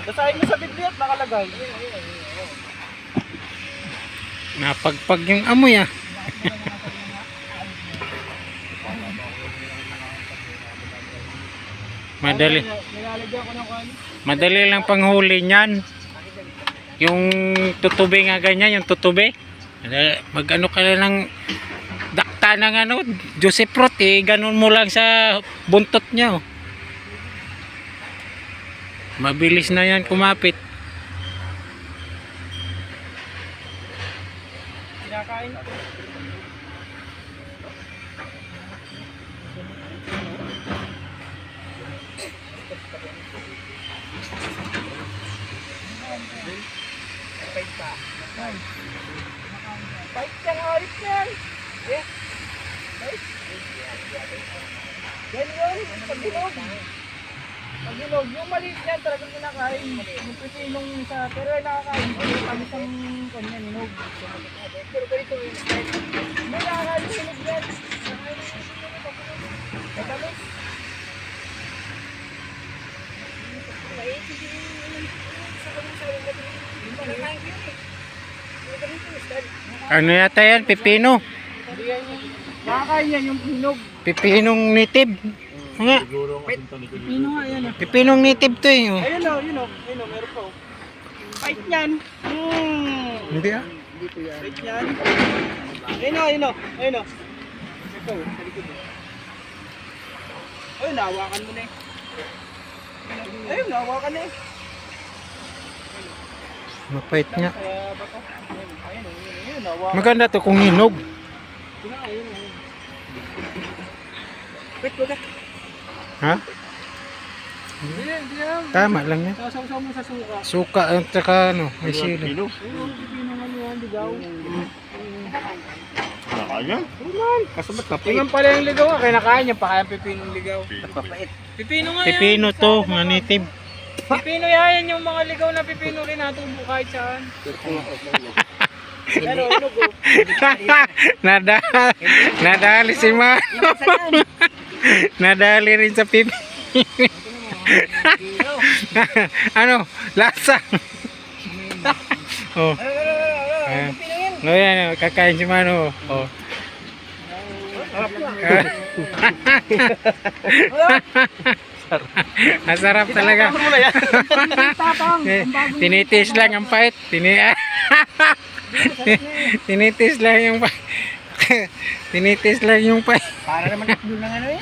Basahin mo sa Biblia at nakalagay. Napagpag yung amoy ah. Madali. Nilalagyan ko ng kwan. Madali lang panghuli niyan. Yung tutubi nga ganyan, yung tutubi. Mag-ano ka na ng dakta ng ano, Joseph Roth eh, ganun mo lang sa buntot niya. Oh. Mabilis na yan kumapit. Kinakain. Fight yan, ayos yan. Yes. Fight. Yan yun, pag-hinog. Pag-hinog, yung maliit yan talagang kinakain. Yung pipinong sa, pero ay nakakain. Kami sang kanyan, hinog. Pero ganito yung style. May nakakain yung hinog yan. Nakakain yung hinog. Matamis. Ano yata yan? Pipino. Nakakain yan yung hinog. Pipinong native. Nga. Pipino nga yan. Pipinong native to eh. Oh. Ayun o, yun o. Ayun o, meron pa o. Fight yan. Hindi ah. Fight yan. Ayun o, ayun o. Ayun o. Ito o, sa likod o. Ayun, nahawakan mo na eh. Ayun, nahawakan na eh. Mapait nga. Kaya ba ito? Ayun o, ayun, nahawakan. Maganda to kung hinog. Ayun o. Wait, wag ka. Ha? Hindi yan. Tama lang yan. Sasaw mo sa suka. Suka at saka ano, may sili. Ayun, pipino nga yan, ligaw. Nakain yan? Kasabat na tingnan pala yung ligaw kaya nakain niya pa kaya pipinong ligaw. Napapait. Pipino nga yan. Pipino to, nga native. Pipino yan yung mga ligaw na pipino rin natubo kahit saan. Pero inog o. Nadali si Mano. Nadali rin sa pipi. Ano? Lasa. Oh. Ayan. No, yan, kakain si Mano. Oh. Masarap talaga. Tinitis lang ang pait. Tinitis lang yung pait. Tinitis lang yung pait. Para naman takbo ng ano eh.